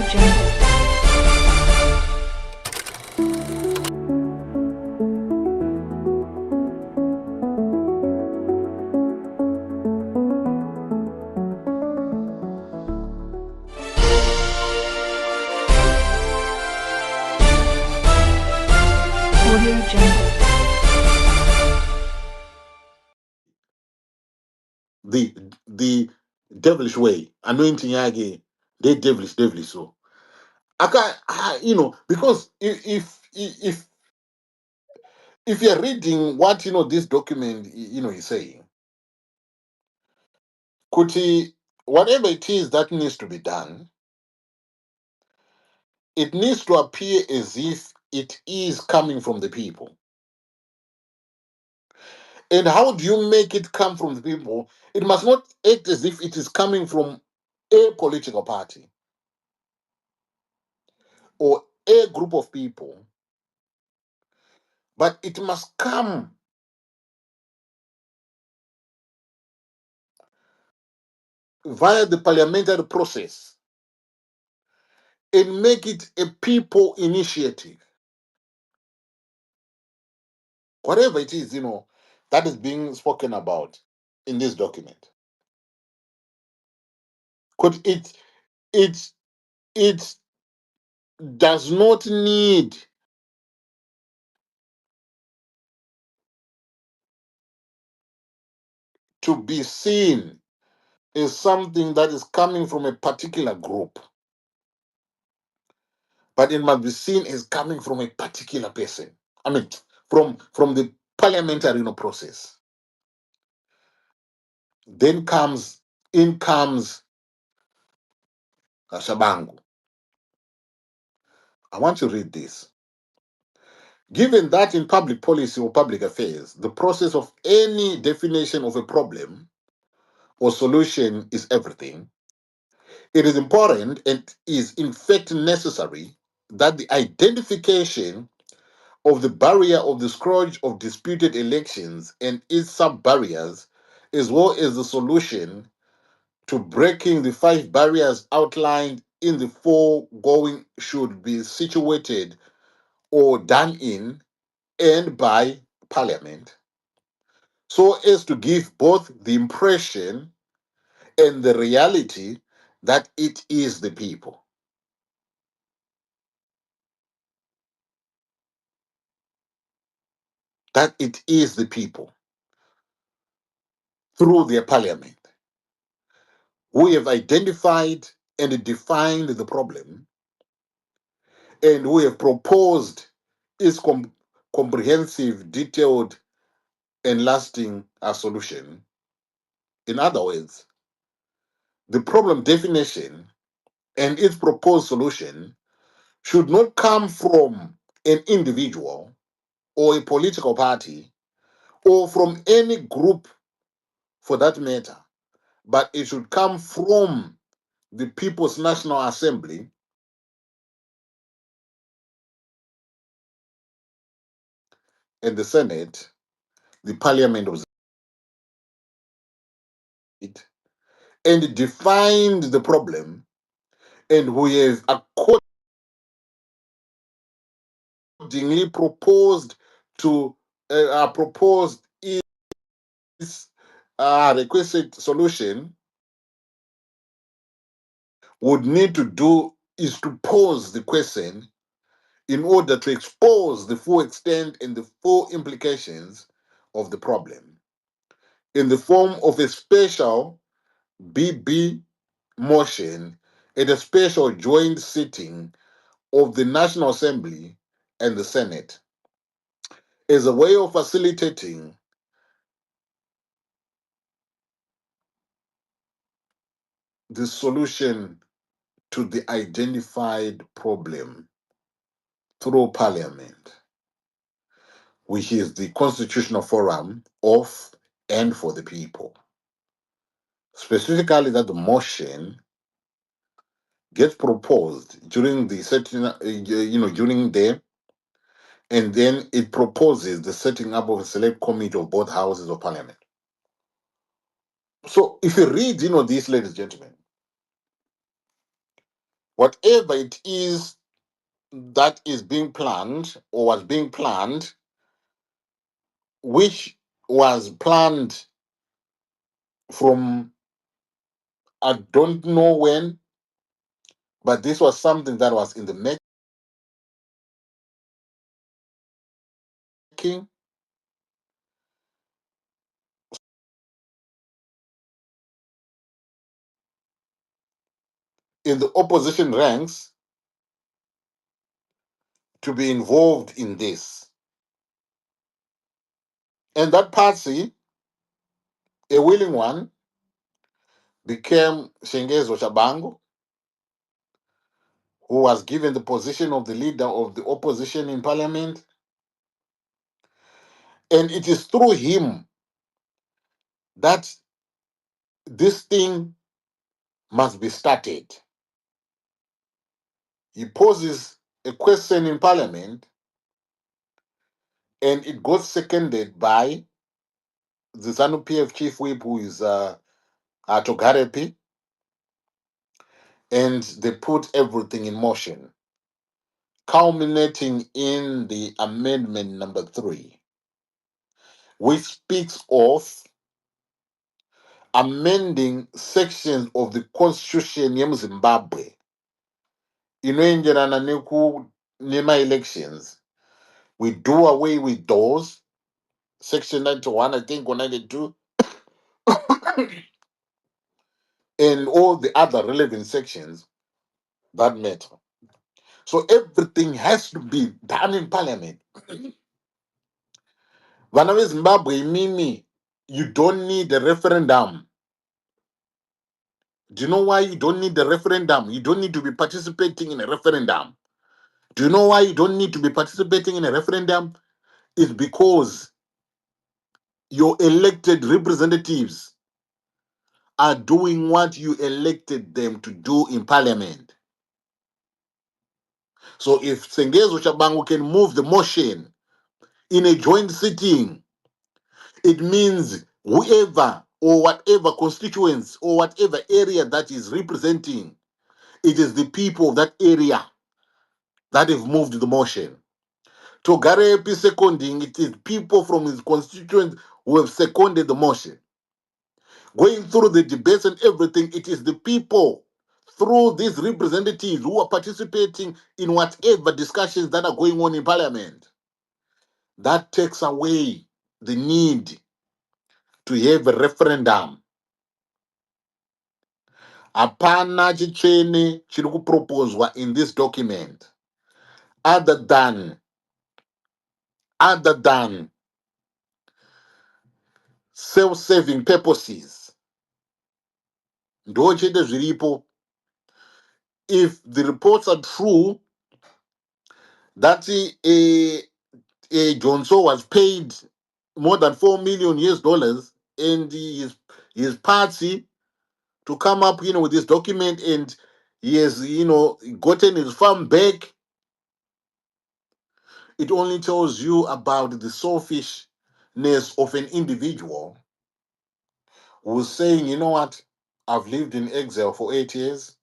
Jungle. Audio Jungle. The devilish way, anointing yage, they devilish. So I can't, because if you're reading what this document is saying, could he, whatever it is that needs to be done, it needs to appear as if it is coming from the people. And how do you make it come from the people? It must not act as if it is coming from a political party or a group of people, but it must come via the parliamentary process and make it a people initiative. Whatever it is, that is being spoken about in this document. Could it does not need to be seen as something that is coming from a particular group, but it must be seen as coming from a particular person. I mean, from the parliamentary process. Then comes Shabangu. I want to read this. Given that in public policy or public affairs, the process of any definition of a problem or solution is everything, it is important and is in fact necessary that the identification of the barrier of the scourge of disputed elections and its sub-barriers, as well as the solution to breaking the 5 barriers outlined in the foregoing, should be situated or done in and by Parliament, so as to give both the impression and the reality that it is the people. That it is the people through their Parliament who have identified and defined the problem and who have proposed its comprehensive, detailed, and lasting solution. In other words, the problem definition and its proposed solution should not come from an individual or a political party or from any group for that matter, but it should come from the People's National Assembly and the Senate, the Parliament of it, and defined the problem, and we have accordingly proposed to proposed its requested solution. Would need to do is to pose the question in order to expose the full extent and the full implications of the problem in the form of a special BB motion at a special joint sitting of the National Assembly and the Senate as a way of facilitating the solution to the identified problem through Parliament, which is the constitutional forum of and for the people. Specifically, that the motion gets proposed during the setting, during there, and then it proposes the setting up of a select committee of both houses of Parliament. So, if you read, this, ladies and gentlemen, whatever it is that is being planned or was being planned, which was planned from I don't know when, but this was something that was in the making in the opposition ranks to be involved in this. And that party, a willing one, became Shengezo Shabangu, who was given the position of the leader of the opposition in parliament. And it is through him that this thing must be started. He poses a question in parliament and it got seconded by the ZANU PF chief whip, who is Togarepi, and they put everything in motion, culminating in the amendment number 3, which speaks of amending sections of the constitution of Zimbabwe inoenderana nema-elections. We do away with those, section 91, I think, or 92, and all the other relevant sections that matter. So everything has to be done in parliament. Vana Zimbabwe, Mimi, you don't need a referendum. Do you know why you don't need a referendum? You don't need to be participating in a referendum. Do you know why you don't need to be participating in a referendum? It's because your elected representatives are doing what you elected them to do in parliament. So if Sengezo Shabangu can move the motion in a joint sitting, it means whoever or whatever constituents or whatever area that is representing, it is the people of that area that have moved the motion. Togarepi seconding, it is people from his constituents who have seconded the motion. Going through the debates and everything, it is the people through these representatives who are participating in whatever discussions that are going on in parliament. That takes away the need to have a referendum. Hapana chicheni chiri kuproposwa in this document other than self-serving purposes. Ndo chete zviripo. If the reports are true that Johnson was paid more than $4 million US, and his party to come up, with this document, and he has, gotten his farm back, it only tells you about the selfishness of an individual who's saying, you know what, I've lived in exile for 8 years.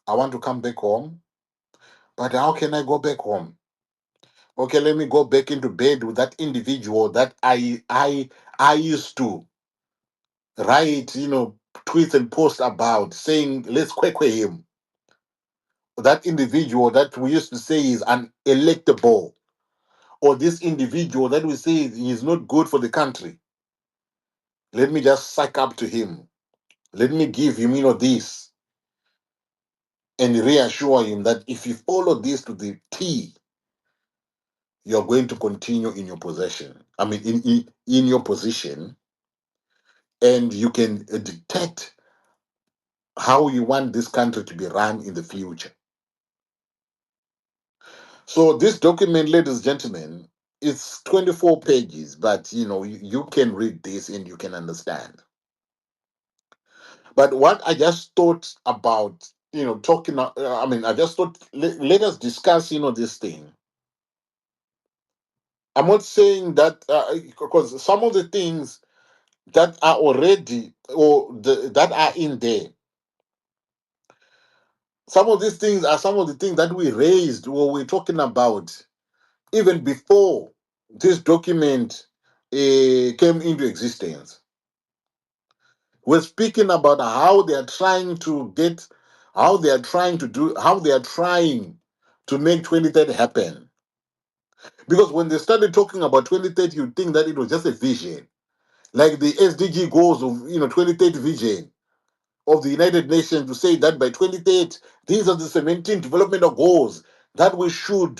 I want to come back home. But how can I go back home? Okay, let me go back into bed with that individual that I used to write, tweets and posts about, saying, let's kwekwe him. That individual that we used to say is unelectable, or this individual that we say is not good for the country. Let me just suck up to him. Let me give him, this, and reassure him that if you follow this to the T, you're going to continue in your possession. I mean, in your position, and you can detect how you want this country to be run in the future. So this document, ladies and gentlemen, it's 24 pages, but you can read this and you can understand. But what I just thought about, talking, I just thought, let us discuss, this thing. I'm not saying that, because some of the things that are already, or that are in there, Some of these things are some of the things that we raised or we're talking about even before this document came into existence. We're speaking about how they are trying to get, how they are trying to do, how they are trying to make 2030 happen. Because when they started talking about 2030, you'd think that it was just a vision, like the SDG goals of 2030 vision of the United Nations, to say that by 2030, these are the 17 developmental goals that we should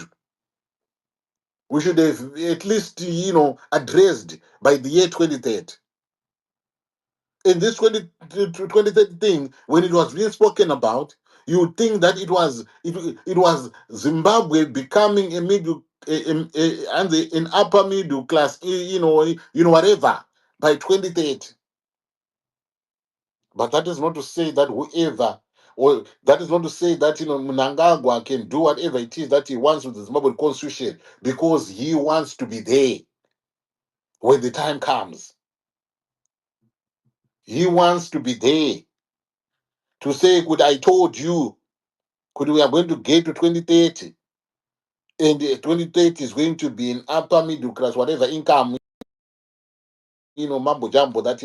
have at least addressed by the year 2030. In this 2030 thing, when it was being spoken about, you would think that it was Zimbabwe becoming a middle and an upper middle class, whatever, by 2030. But that is not to say that whoever, or that is not to say that Mnangagwa can do whatever it is that he wants with the Zimbabwe constitution, because he wants to be there when the time comes. He wants to be there to say, "Could I told you? Could we are going to get to 2030, and 2030 is going to be in upper middle class, whatever income, mambo jumbo that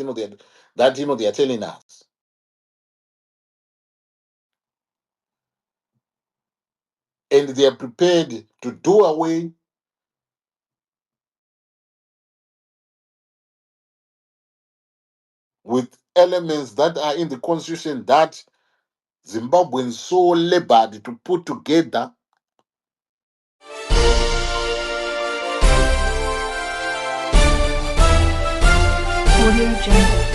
they are telling us." And they are prepared to do away with elements that are in the constitution that Zimbabweans so labored to put together. Audio Jungle.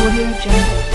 Audio Jungle.